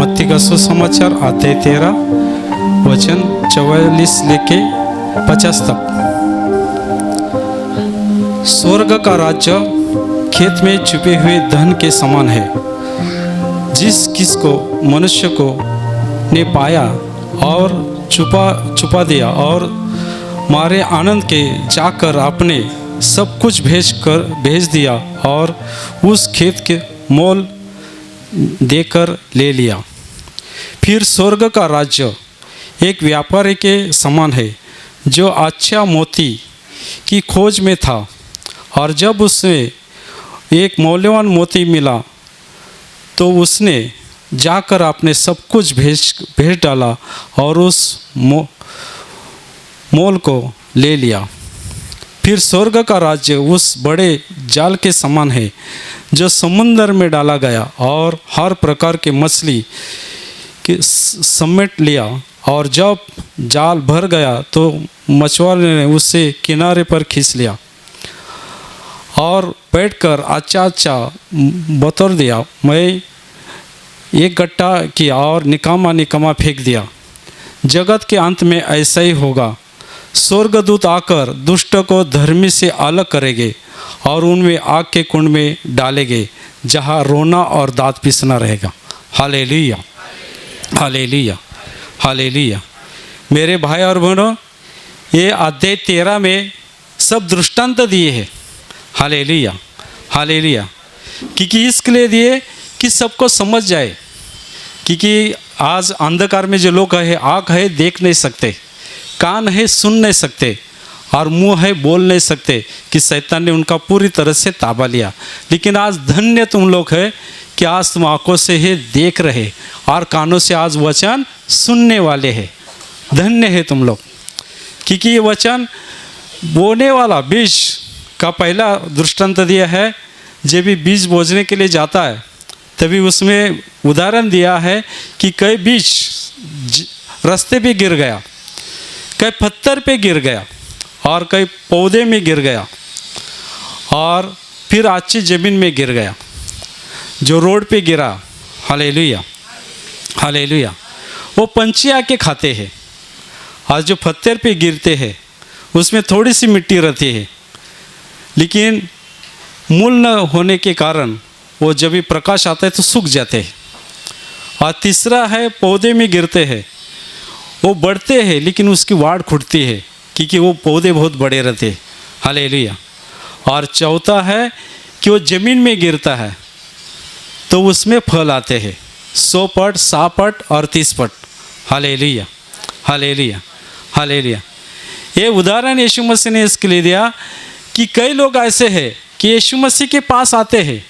मत्ती का सुसमाचार अध्याय 13 वचन 44 लेके 50 तक। स्वर्ग का राज्य खेत में छुपे हुए धन के समान है, जिस किसको मनुष्य को ने पाया और छुपा दिया और मारे आनंद के जाकर आपने सब कुछ भेज दिया और उस खेत के मोल देकर ले लिया। फिर स्वर्ग का राज्य एक व्यापारी के समान है, जो अच्छा मोती की खोज में था, और जब उसे एक मौल्यवान मोती मिला तो उसने जाकर आपने सब कुछ भेज डाला और उस मोल को ले लिया। फिर स्वर्ग का राज्य उस बड़े जाल के समान है, जो समुद्र में डाला गया और हर प्रकार के मछली के समेट लिया, और जब जाल भर गया तो मछुआरे ने उसे किनारे पर खींच लिया और बैठकर अच्छा बतौर दिया। मैं एक गट्टा किया और निकामा फेंक दिया। जगत के अंत में ऐसा ही होगा। स्वर्गदूत आकर दुष्ट को धर्मी से अलग करेंगे और उनमें आग के कुंड में डालेंगे, जहाँ रोना और दांत पीसना रहेगा। Hallelujah, hallelujah, hallelujah. मेरे भाई और बहनों, ये अध्याय 13 में सब दृष्टांत दिए हैं। Hallelujah, hallelujah. क्योंकि इसके लिए दिए कि सबको समझ जाए, क्योंकि आज अंधकार में जो लोग है, आँख है देख नहीं सकते, कान है सुन नहीं सकते, और मुंह है बोल नहीं सकते, कि शैतान ने उनका पूरी तरह से ताबा लिया। लेकिन आज धन्य तुम लोग है कि आज तुम आंखों से ही देख रहे और कानों से आज वचन सुनने वाले हैं। धन्य है तुम लोग, क्योंकि ये वचन बोने वाला बीज का पहला दृष्टांत दिया है। जब भी बीज बोझने के लिए जाता है तभी उसमें उदाहरण दिया है कि कई बीज रास्ते पे गिर गया, कई पत्थर पे गिर गया और कई पौधे में गिर गया, और फिर अच्छी ज़मीन में गिर गया, जो रोड पे गिरा। Hallelujah, hallelujah. वो पंछी आके खाते हैं, और जो पत्थर पे गिरते हैं उसमें थोड़ी सी मिट्टी रहती है, लेकिन मूल न होने के कारण वो जब भी प्रकाश आता है तो सूख जाते हैं। और तीसरा है पौधे में गिरते हैं, वो बढ़ते हैं लेकिन उसकी वाड़ खुटती है, क्योंकि वो पौधे बहुत बड़े रहते हैं। हालेलुया। और चौथा है कि वो ज़मीन में गिरता है तो उसमें फल आते हैं, 100 पट, 100 पट और 30 पट। Hallelujah, hallelujah, hallelujah. ये उदाहरण यीशु मसीह ने इसके लिए दिया कि कई लोग ऐसे हैं कि यीशु मसीह के पास आते हैं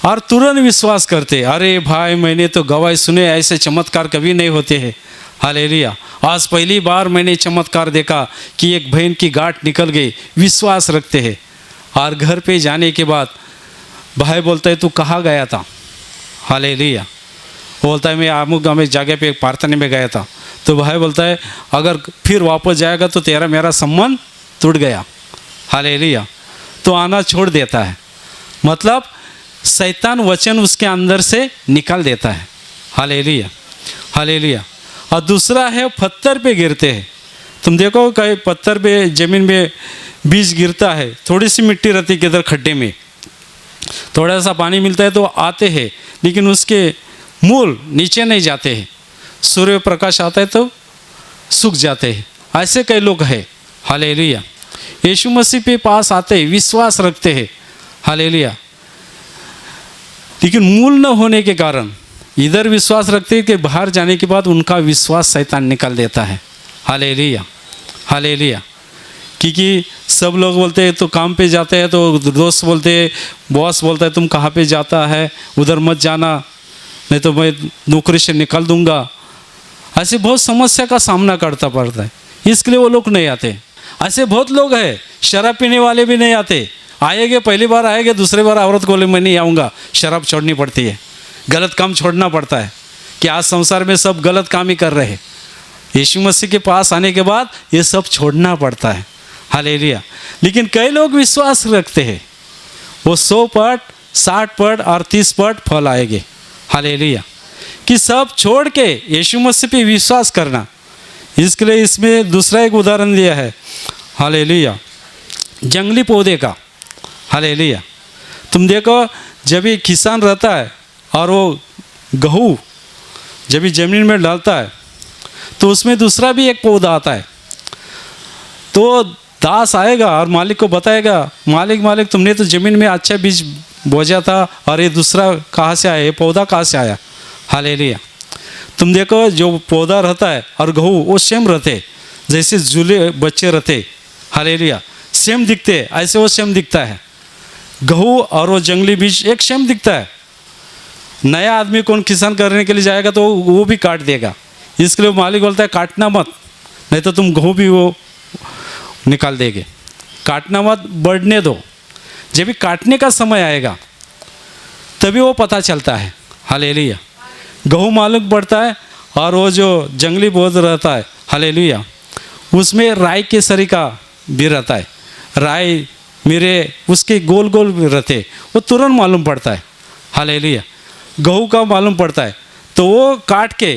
और तुरंत विश्वास करते, अरे भाई मैंने तो गवाही सुने, ऐसे चमत्कार कभी नहीं होते हैं। हालेलुया। आज पहली बार मैंने चमत्कार देखा कि एक बहन की गांठ निकल गई। विश्वास रखते हैं, और घर पे जाने के बाद भाई बोलता है तू कहाँ गया था? हालेलुया। बोलता है मैं अमुक अमुक जगह पे प्रार्थना में गया था। तो भाई बोलता है अगर फिर वापस जाएगा तो तेरा मेरा संबंध टूट गया। हालेलुया। तो आना छोड़ देता है, मतलब शैतान वचन उसके अंदर से निकाल देता है। Hallelujah, hallelujah. और दूसरा है पत्थर पे गिरते हैं। तुम देखो कहीं पत्थर पे ज़मीन में बीज गिरता है, थोड़ी सी मिट्टी रहती है किधर खड्डे में, थोड़ा सा पानी मिलता है तो आते हैं, लेकिन उसके मूल नीचे नहीं जाते हैं। सूर्य प्रकाश आता है तो सूख जाते हैं। ऐसे कई लोग हैं। हालेलुया। यीशु मसीह के पास आते हैं, विश्वास रखते हैं। हालेलुया। लेकिन मूल न होने के कारण इधर विश्वास रखते हैं कि बाहर जाने के बाद उनका विश्वास शैतान निकाल देता है। Hallelujah, hallelujah. क्योंकि सब लोग बोलते हैं तो काम पे जाते हैं तो दोस्त बोलते हैं, बॉस बोलता है तुम कहाँ पे जाता है, उधर मत जाना नहीं तो मैं नौकरी से निकाल दूंगा। ऐसे बहुत समस्या का सामना करता पड़ता है, इसके लिए वो लोग नहीं आते। ऐसे बहुत लोग हैं, शराब पीने वाले भी नहीं आते। आएंगे पहली बार आएंगे, दूसरी बार औरत को बोले मैं नहीं आऊँगा, शराब छोड़नी पड़ती है, गलत काम छोड़ना पड़ता है। कि आज संसार में सब गलत काम ही कर रहे हैं। यीशु मसीह के पास आने के बाद ये सब छोड़ना पड़ता है। हालेलुया। लेकिन कई लोग विश्वास रखते हैं, वो 100 पट, 60 पट और 30 पट फल आएंगे। हालेलुया। कि सब छोड़ के यीशु मसीह पे विश्वास करना। इसके लिए इसमें दूसरा एक उदाहरण दिया है, हालेलुया, जंगली पौधे का। हालेलुया, तुम देखो जब ये किसान रहता है और वो गेहूँ जब ये ज़मीन में डालता है तो उसमें दूसरा भी एक पौधा आता है। तो दास आएगा और मालिक को बताएगा, मालिक मालिक तुमने तो ज़मीन में अच्छा बीज बोया था और ये दूसरा कहाँ से आया, ये पौधा कहाँ से आया। हालेलुया, तुम देखो जो पौधा रहता है और गेहूँ वो सेम रहते, जैसे झूले बच्चे रहते। हालेलुया, सेम दिखते, ऐसे वो सेम दिखता है। गेहूँ और वो जंगली बीज एक सेम दिखता है। नया आदमी कौन किसान करने के लिए जाएगा तो वो भी काट देगा। इसके लिए मालिक बोलता है काटना मत, नहीं तो तुम गेहूँ भी वो निकाल देंगे। काटना मत, बढ़ने दो। जब भी काटने का समय आएगा तभी वो पता चलता है। हालेलुया, गेहूँ मालूम पड़ता है और वो जो जंगली पौधा रहता है, हालेलुया, उसमें राई केसरी का भी रहता है। राई मेरे उसके गोल गोल भी रहते, वो तुरंत मालूम पड़ता है। हालेलुया, गेहूँ का मालूम पड़ता है तो वो काट के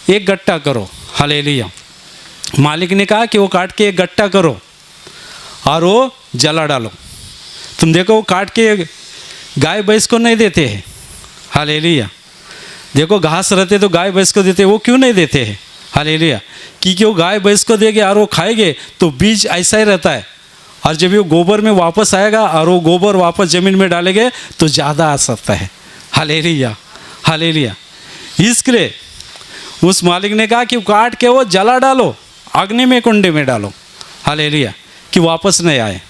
एक गट्टा करो। हालेलुया, मालिक ने कहा कि वो काट के एक गट्टा करो और वो जला डालो। तुम देखो वो काट के गाय भैंस को नहीं देते हैं। हालेलुया, देखो घास रहते तो गाय भैंस को देते, वो क्यों नहीं देते हैं। हालेलुया, क्योंकि वो गाय भैंस को देंगे और वो खाएंगे तो बीज ऐसा ही रहता है, और जब वो गोबर में वापस आएगा और वो गोबर वापस ज़मीन में डालेंगे तो ज़्यादा आ सकता है। हालेलुया, हालेलुया, इसके लिए उस मालिक ने कहा कि काट के वो जला डालो, अग्नि में कुंडे में डालो। हालेलुया, कि वापस नहीं आए।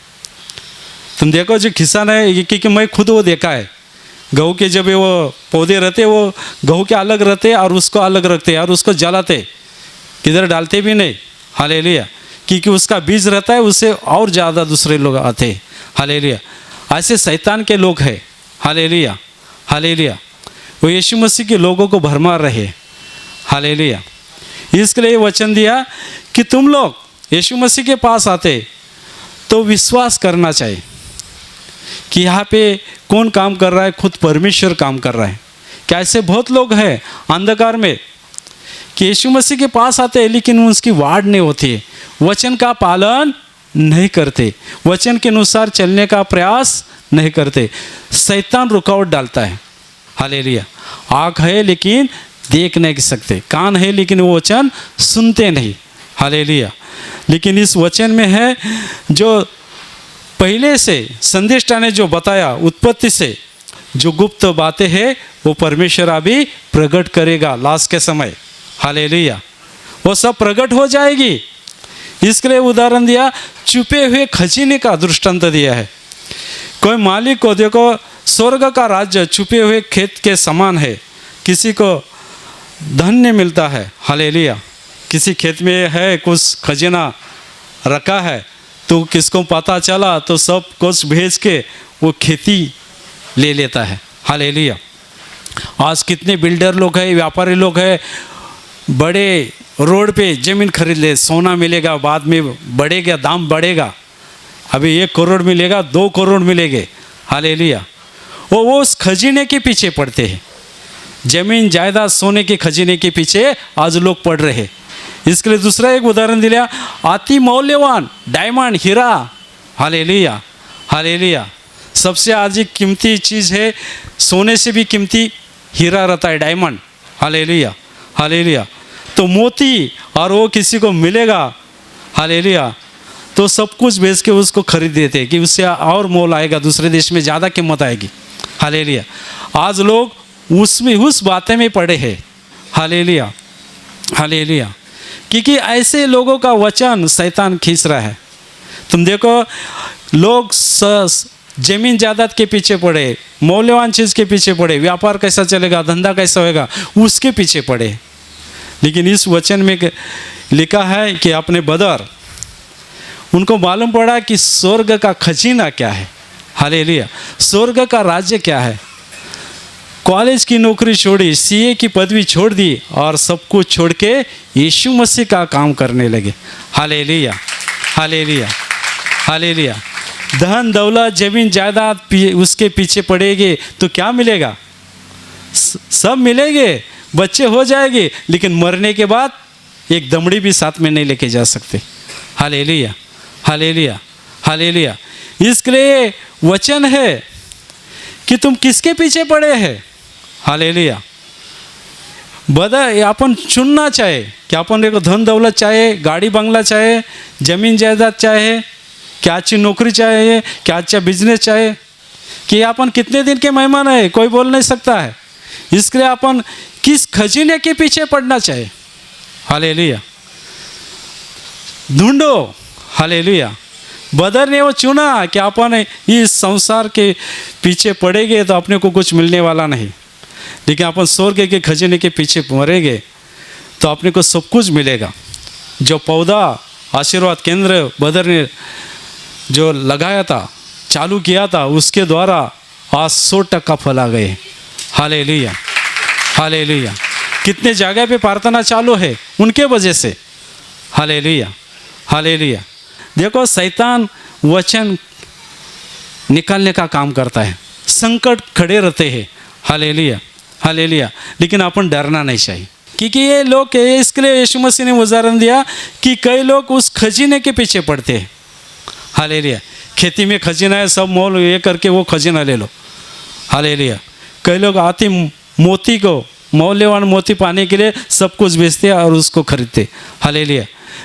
तुम देखो जो किसान है, क्योंकि मैं खुद वो देखा है, गेहूँ के जब वो पौधे रहते वो गेहूँ के अलग रहते और उसको अलग रखते और उसको जलाते, किधर डालते भी नहीं। हालेलुया, क्योंकि उसका बीज रहता है, उससे और ज़्यादा दूसरे लोग आते हैं। हालेलुया, ऐसे शैतान के लोग हैं। हालेलुया, हालेलुया, वो यीशु मसीह के लोगों को भरमा रहे। हालेलुया, इसके लिए वचन दिया कि तुम लोग यीशु मसीह के पास आते तो विश्वास करना चाहिए कि यहाँ पे कौन काम कर रहा है, खुद परमेश्वर काम कर रहा है। क्या ऐसे बहुत लोग हैं अंधकार में कि यीशु मसीह के पास आते हैं लेकिन उसकी वाड़ नहीं होती है, वचन का पालन नहीं करते, वचन के अनुसार चलने का प्रयास नहीं करते, शैतान रुकावट डालता है। हालेलुया, आँख है लेकिन देख नहीं सकते, कान है लेकिन वो वचन सुनते नहीं। हालेलुया, लेकिन इस वचन में है जो पहले से संदेष्टा ने जो बताया, उत्पत्ति से जो गुप्त बातें हैं वो परमेश्वर अभी प्रकट करेगा लास्ट के समय। हालेलुया, वो सब प्रकट हो जाएगी। इसके लिए उदाहरण दिया, छुपे हुए खजीने का दृष्टांत दिया है। कोई मालिक को देखो, स्वर्ग का राज्य छुपे हुए खेत के समान है। किसी को धन्य मिलता है। हालेलुया, किसी खेत में है कुछ खजाना रखा है तो किसको पता चला तो सब कुछ भेज के वो खेती ले लेता है। हालेलुया, आज कितने बिल्डर लोग हैं, व्यापारी लोग हैं, बड़े रोड पे ज़मीन खरीद ले, सोना मिलेगा, बाद में बढ़ेगा, दाम बढ़ेगा, अभी 1 करोड़ मिलेगा, 2 करोड़ मिलेंगे। हालेलुया, वो उस खजीने के पीछे पड़ते हैं। जमीन जायदाद सोने के खजीने के पीछे आज लोग पड़ रहे हैं। इसके लिए दूसरा एक उदाहरण दिया, अति मौल्यवान डायमंड, हीरा। हालेलुया, हालेलुया, सबसे आज कीमती चीज़ है, सोने से भी कीमती हीरा रहता है, डायमंड। हालेलुया, हालेलुया, तो मोती और वो किसी को मिलेगा। हालेलुया, तो सब कुछ बेच के उसको खरीद देते हैं कि उससे और मोल आएगा, दूसरे देश में ज़्यादा कीमत आएगी। हालेलुया, आज लोग उसमें उस बातें में पड़े हैं। हालेलुया, हालेलुया, क्योंकि ऐसे लोगों का वचन शैतान खींच रहा है। तुम देखो लोग जमीन जायदाद के पीछे पड़े, मौल्यवान चीज़ के पीछे पड़े, व्यापार कैसा चलेगा, धंधा कैसा होगा, उसके पीछे पड़े। लेकिन इस वचन में लिखा है कि अपने बदर उनको मालूम पड़ा कि स्वर्ग का खजीना क्या है। हालेलुया, स्वर्ग का राज्य क्या है। कॉलेज की नौकरी छोड़ी, सीए की पदवी छोड़ दी और सब कुछ छोड़ के यीशु मसीह का काम करने लगे। हालेलुया, हालेलुया, हालेलुया, धन दौलत जमीन जायदाद उसके पीछे पड़ेगे तो क्या मिलेगा, सब मिलेंगे, बच्चे हो जाएंगे, लेकिन मरने के बाद एक दमड़ी भी साथ में नहीं लेके जा सकते। Hallelujah, hallelujah, hallelujah. इसके लिए वचन है कि तुम किसके पीछे पड़े हैं। हालेलुया। अपन चुनना चाहे कि अपन एक धन दौलत चाहे, गाड़ी बंगला चाहे, जमीन जायदाद चाहे, क्या अच्छी नौकरी चाहे, क्या अच्छा बिजनेस चाहे, कि अपन कितने दिन के मेहमान है कोई बोल नहीं सकता है। इसके लिए अपन किस खजीने के पीछे पड़ना चाहे। हालेलुया। ढूंढो। हालेलुया। बदर ने वो चुना कि अपन इस संसार के पीछे पड़ेंगे तो अपने को कुछ मिलने वाला नहीं, लेकिन अपन स्वर्ग के खजाने के पीछे मरेंगे तो अपने को सब कुछ मिलेगा। जो पौधा आशीर्वाद केंद्र बदर ने जो लगाया था, चालू किया था, उसके द्वारा आज 100% फला गए। Hallelujah, hallelujah. कितने जगह पे प्रार्थना चालू है उनके वजह से। Hallelujah, hallelujah. देखो शैतान वचन निकालने का काम करता है, संकट खड़े रहते हैं। Hallelujah, hallelujah. लेकिन अपन डरना नहीं चाहिए, क्योंकि ये लोग, इसके लिए यीशु मसीह ने उदाहरण दिया कि कई लोग उस खजीने के पीछे पड़ते हैं। हालेलुया। खेती में खजीना है, सब मोल ये करके वो खजीना ले लो। हालेलुया। कई लोग आते मोती को, मौल्यवान मोती पाने के लिए सब कुछ बेचते हैं और उसको खरीदते। हालेलुया।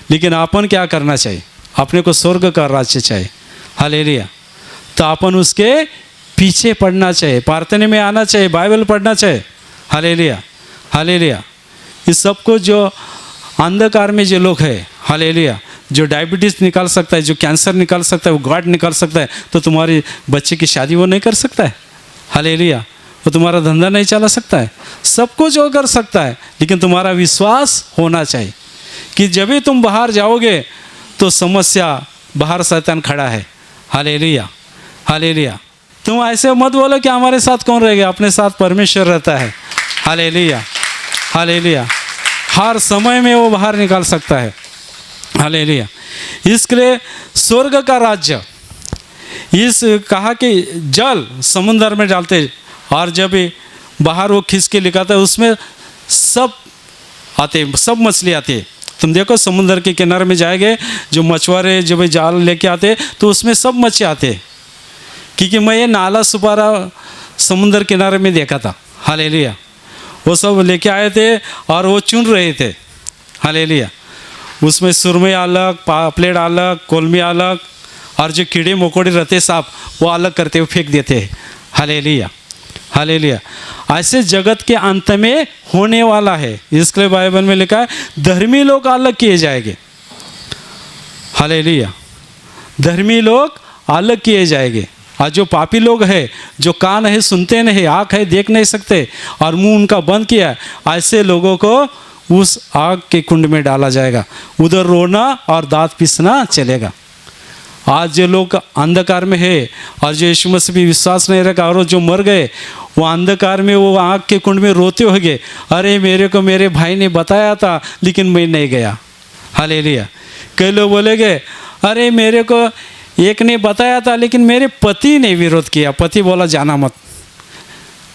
लेकिन अपन क्या करना चाहिए, अपने को स्वर्ग का राज्य चाहिए। हालेलुया। तो अपन उसके पीछे पढ़ना चाहिए, प्रार्थना में आना चाहिए, बाइबल पढ़ना चाहिए। Hallelujah, hallelujah. इस सब को जो अंधकार में जो लोग है, हालेलुया, जो डायबिटीज़ निकाल सकता है, जो कैंसर निकाल सकता है, वो गार्ड निकाल सकता है, तो तुम्हारी बच्चे की शादी वो नहीं कर सकता है। हालेलुया। वो तुम्हारा धंधा नहीं चला सकता है, सब कुछ वो कर सकता है, लेकिन तुम्हारा विश्वास होना चाहिए कि जब भी तुम बाहर जाओगे तो समस्या बाहर शैतान खड़ा है। Hallelujah, hallelujah. तुम ऐसे मत बोलो कि हमारे साथ कौन रहेगा, अपने साथ परमेश्वर रहता है। Hallelujah, hallelujah. हर समय में वो बाहर निकाल सकता है। हालेलुया। इसके लिए स्वर्ग का राज्य, इस कहा कि जल समुद्र में डालते और जब बाहर वो खींच के लिखाता है, उसमें सब आते, सब मछली आती है। तुम देखो समुद्र के किनारे में जाएंगे, जो मछुआरे जब जाल लेके आते तो उसमें सब मछली आते, क्योंकि मैं ये नाला सुपारा समुद्र किनारे में देखा था। हालेलुया। वो सब लेके आए थे और वो चुन रहे थे। हालेलुया। उसमें सुरमई अलग, पापलेट अलग, कोलमी अलग, और जो कीड़े मकोड़े रहते सांप, वो अलग करते हुए फेंक देते हैं। Hallelujah, hallelujah. ऐसे जगत के अंत में होने वाला है। इसके लिए बाइबल में लिखा है धर्मी लोग अलग किए जाएंगे। हालेलुया। धर्मी लोग अलग किए जाएंगे, और जो पापी लोग हैं, जो कान है सुनते नहीं, आँख है देख नहीं सकते, और मुंह उनका बंद किया है, ऐसे लोगों को उस आग के कुंड में डाला जाएगा। उधर रोना और दांत पीसना चलेगा। आज जो लोग अंधकार में है और जो यीशु मसीह भी विश्वास नहीं रखा और जो मर गए, वो अंधकार में वो आग के कुंड में रोते होंगे, अरे मेरे को मेरे भाई ने बताया था लेकिन मैं नहीं गया। हालेलुया। कई लोग बोलेंगे, अरे मेरे को एक ने बताया था लेकिन मेरे पति ने विरोध किया, पति बोला जाना मत,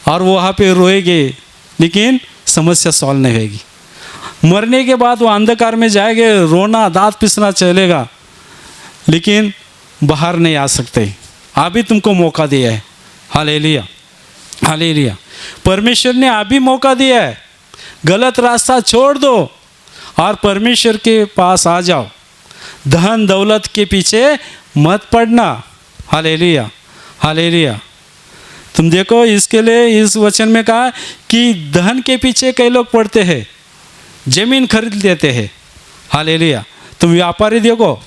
और वो वहाँ पे रोएंगे, लेकिन समस्या सॉल्व नहीं होगी। मरने के बाद वो अंधकार में जाएंगे, रोना दांत पिसना चलेगा, लेकिन बाहर नहीं आ सकते। अभी तुमको मौका दिया है। Hallelujah, hallelujah. परमेश्वर ने अभी मौका दिया है। गलत रास्ता छोड़ दो और परमेश्वर के पास आ जाओ। धन दौलत के पीछे मत पड़ना। Hallelujah, hallelujah. तुम देखो, इसके लिए इस वचन में कहा कि धन के पीछे कई लोग पड़ते हैं, जमीन खरीद लेते हैं। हालेलुया। तुम व्यापारी देखो,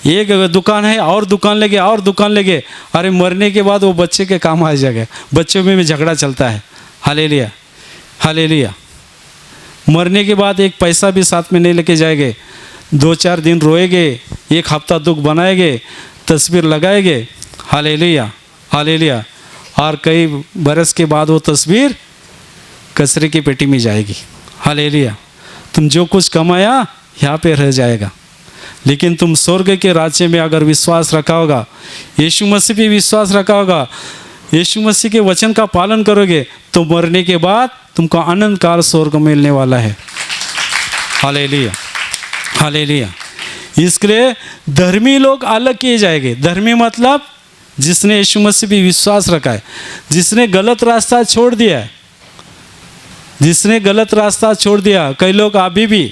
एक दुकान है और दुकान लेके और दुकान लेके, अरे मरने के बाद वो बच्चे के काम आ जाएगा, बच्चों में भी झगड़ा चलता है। Hallelujah, hallelujah. मरने के बाद एक पैसा भी साथ में नहीं लेके जाएंगे, 2-4 दिन रोएंगे, एक हफ्ता दुख बनाएंगे, तस्वीर लगाएंगे। Hallelujah, hallelujah. और कई बरस के बाद वो तस्वीर कचरे की पेटी में जाएगी। हालेलुया। तुम जो कुछ कमाया यहाँ पे रह जाएगा, लेकिन तुम स्वर्ग के राज्य में अगर विश्वास रखा होगा, यीशु मसीह पे विश्वास रखा होगा, यीशु मसीह के वचन का पालन करोगे तो मरने के बाद तुमको अनंत काल स्वर्ग मिलने वाला है। Hallelujah, hallelujah. इसके लिए धर्मी लोग अलग किए जाएंगे। धर्मी मतलब जिसने यीशु मसीह पे विश्वास रखा है, जिसने गलत रास्ता छोड़ दिया है, जिसने गलत रास्ता छोड़ दिया। कई लोग अभी भी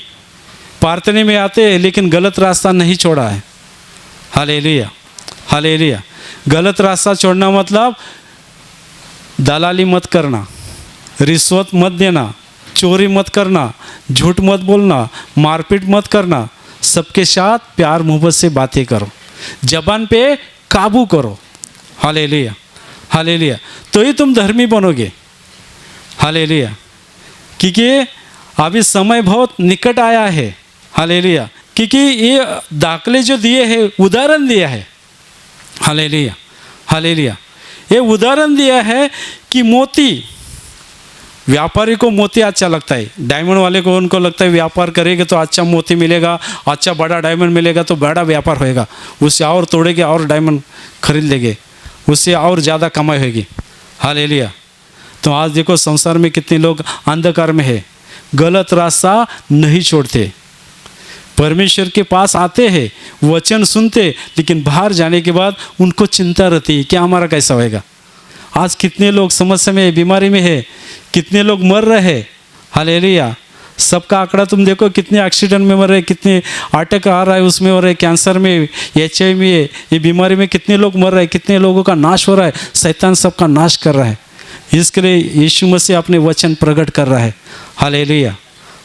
प्रार्थना में आते हैं लेकिन गलत रास्ता नहीं छोड़ा है। Hallelujah, hallelujah. गलत रास्ता छोड़ना मतलब दलाली मत करना, रिश्वत मत देना, चोरी मत करना, झूठ मत बोलना, मारपीट मत करना। सबके साथ प्यार मोहब्बत से बातें करो, जबान पे काबू करो। Hallelujah, hallelujah. तो ही तुम धर्मी बनोगे। हालेलुया। क्योंकि अभी समय बहुत निकट आया है। हालेलुया। क्योंकि ये दाखले जो दिए हैं उदाहरण दिया है। Hallelujah, hallelujah. ये उदाहरण दिया है कि मोती, व्यापारी को मोती अच्छा लगता है, डायमंड वाले को उनको लगता है व्यापार करेंगे तो अच्छा मोती मिलेगा, अच्छा बड़ा डायमंड मिलेगा तो बड़ा व्यापार होएगा, उससे और तोड़ेंगे और डायमंड खरीद लेंगे, उससे और ज़्यादा कमाई होगी। हालेलुया। तो आज देखो संसार में कितने लोग अंधकार में है, गलत रास्ता नहीं छोड़ते, परमेश्वर के पास आते हैं, वचन सुनते, लेकिन बाहर जाने के बाद उनको चिंता रहती है कि हमारा कैसा होएगा। आज कितने लोग समस्या में, बीमारी में है, कितने लोग मर रहे हैं। हालेलुया। सबका आंकड़ा तुम देखो, कितने एक्सीडेंट में मर रहे, कितने अटैक आ रहा है उसमें हो रहे, कैंसर में, HIV में, ये बीमारी में कितने लोग मर रहे हैं, कितने लोगों का नाश हो रहा है। शैतान सबका नाश कर रहा है। इसके लिए यीशु मसीह अपने वचन प्रकट कर रहा है। Hallelujah,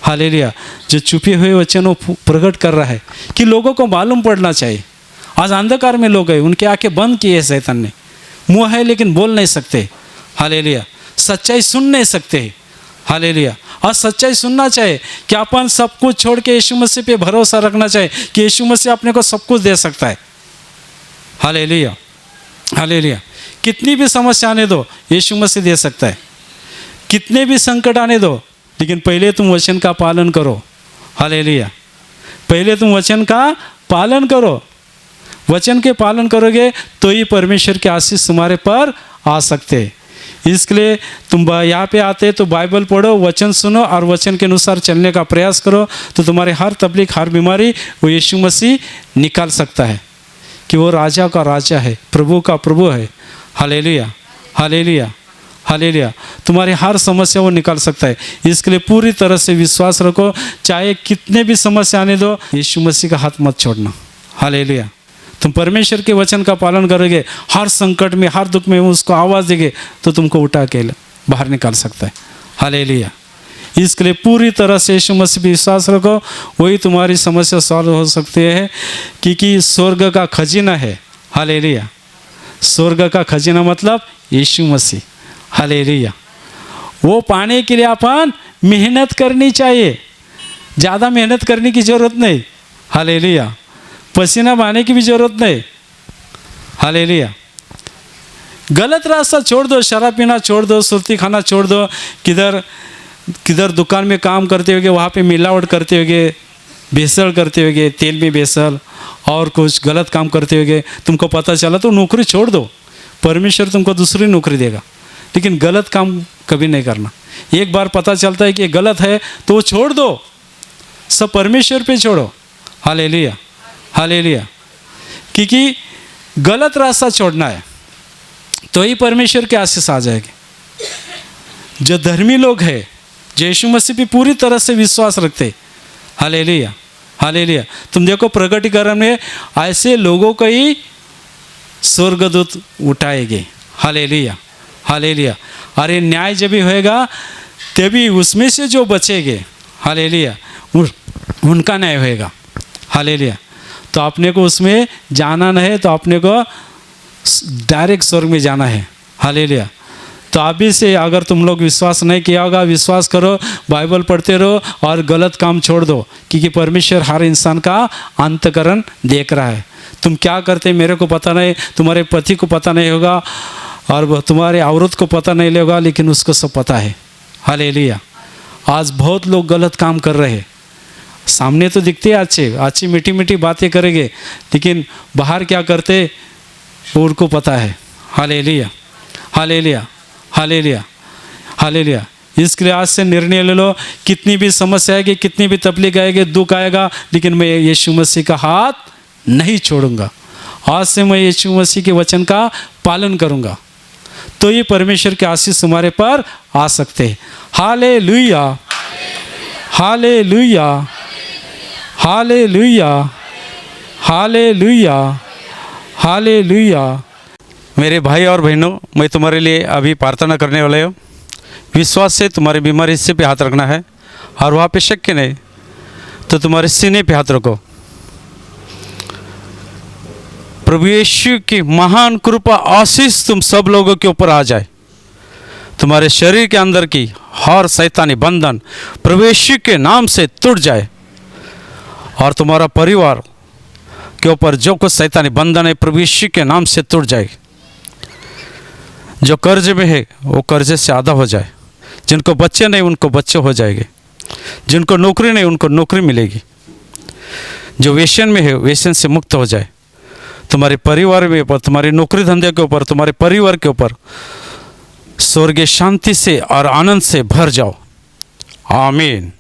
hallelujah. जो छुपे हुए वचन वो प्रकट कर रहा है कि लोगों को मालूम पड़ना चाहिए। आज अंधकार में लोग हैं, उनकी आंखें बंद की है शैतान ने, मुँह है लेकिन बोल नहीं सकते। हालेलुया। सच्चाई सुन नहीं सकते। हालेलुया। और सच्चाई सुनना चाहिए कि अपन सब कुछ छोड़ के यीशु मसीह पे भरोसा रखना चाहिए कि यीशु मसीह अपने को सब कुछ दे सकता है। Hallelujah, hallelujah. कितनी भी समस्या आने दो, यीशु मसीह दे सकता है। कितने भी संकट आने दो, लेकिन पहले तुम वचन का पालन करो। हालेलुया। पहले तुम वचन का पालन करो। वचन के पालन करोगे तो ही परमेश्वर के आशीष तुम्हारे पर आ सकते। इसके लिए तुम यहाँ पे आते तो बाइबल पढ़ो, वचन सुनो और वचन के अनुसार चलने का प्रयास करो, तो तुम्हारे हर तकलीफ, हर बीमारी वो यीशु मसीह निकाल सकता है कि वो राजा का राजा है, प्रभु का प्रभु है। Hallelujah, hallelujah, hallelujah. तुम्हारी हर समस्या वो निकाल सकता है। इसके लिए पूरी तरह से विश्वास रखो, चाहे कितने भी समस्या आने दो, यीशु मसीह का हाथ मत छोड़ना। हालेलुया। तुम परमेश्वर के वचन का पालन करोगे, हर संकट में, हर दुख में उसको आवाज़ देंगे तो तुमको उठा के बाहर निकाल सकता है। हालेलुया। इसके लिए पूरी तरह से यीशु मसीह पर विश्वास रखो, वही तुम्हारी समस्या सॉल्व हो सकती है, क्योंकि स्वर्ग का खजीना है। हालेलुया। स्वर्ग का खजीना मतलब यीशु मसीह। हालेलुया। वो पाने के लिए अपन मेहनत करनी चाहिए, ज़्यादा मेहनत करने की ज़रूरत नहीं। हालेलुया। पसीना बहाने की भी ज़रूरत नहीं। हालेलुया। गलत रास्ता छोड़ दो, शराब पीना छोड़ दो, सुर्ती खाना छोड़ दो, किधर दुकान में काम करते होगे वहाँ पे मिलावट करते होगे, भेसड़ करते होगे, तेल में भेसड़ और कुछ गलत काम करते होगे, तुमको पता चला तो नौकरी छोड़ दो, परमेश्वर तुमको दूसरी नौकरी देगा। लेकिन गलत काम कभी नहीं करना। एक बार पता चलता है कि ये गलत है तो वो छोड़ दो, सब परमेश्वर पे छोड़ो। Hallelujah, hallelujah. क्योंकि गलत रास्ता छोड़ना है तो ही परमेश्वर के आशीष आ जाएगी। जो धर्मी लोग हैं, जो यीशु मसीह पे पूरी तरह से विश्वास रखते, हालेलुया, हालेलुया। तुम देखो प्रकटीकरण में ऐसे लोगों को ही स्वर्गदूत उठाएंगे। Hallelujah, hallelujah. अरे न्याय जब भी होएगा तभी उसमें से जो बचेंगे, हालेलुया, उनका न्याय होएगा। हालेलुया। तो अपने को उसमें जाना नहीं है, तो अपने को डायरेक्ट स्वर्ग में जाना है। हालेलुया। तो अभी से अगर तुम लोग विश्वास नहीं किया होगा, विश्वास करो, बाइबल पढ़ते रहो और गलत काम छोड़ दो, क्योंकि परमेश्वर हर इंसान का अंतःकरण देख रहा है। तुम क्या करते मेरे को पता नहीं, तुम्हारे पति को पता नहीं होगा और तुम्हारे औरत को पता नहीं होगा, लेकिन उसको सब पता है। हालेलुया। आज बहुत लोग गलत काम कर रहे हैं, सामने तो दिखते हैं अच्छी मीठी मीठी बातें करेंगे, लेकिन बाहर क्या करते वो उनको पता है। हालेलुया। Hallelujah, hallelujah, hallelujah. इसके लिए आज से निर्णय ले लो, कितनी भी समस्या आएगी, कितनी भी तकलीफ आएगी, दुख आएगा, लेकिन मैं यीशु मसीह का हाथ नहीं छोड़ूंगा। आज से मैं यीशु मसीह के वचन का पालन करूंगा, तो ये परमेश्वर के आशीष तुम्हारे पर आ सकते हैं। Hallelujah, hallelujah, hallelujah, hallelujah, hallelujah. मेरे भाई और बहनों, मैं तुम्हारे लिए अभी प्रार्थना करने वाला हूँ। विश्वास से तुम्हारी बीमारी हिस्से पे हाथ रखना है, और वहाँ पे शक्य नहीं तो तुम्हारे सीने पे हाथ रखो। प्रभु यीशु की महान कृपा आशीष तुम सब लोगों के ऊपर आ जाए। तुम्हारे शरीर के अंदर की हर शैतानी बंधन प्रभु यीशु के नाम से टूट जाए, और तुम्हारा परिवार के ऊपर जो कुछ शैतानी बंधन है प्रभु यीशु के नाम से टूट जाए। जो कर्ज में है वो कर्जे से आधा हो जाए। जिनको बच्चे नहीं उनको बच्चे हो जाएंगे। जिनको नौकरी नहीं उनको नौकरी मिलेगी। जो वेश्यन में है वेश्यन से मुक्त हो जाए। तुम्हारे परिवार के ऊपर, तुम्हारे नौकरी धंधे के ऊपर, तुम्हारे परिवार के ऊपर स्वर्गीय शांति से और आनंद से भर जाओ। आमीन।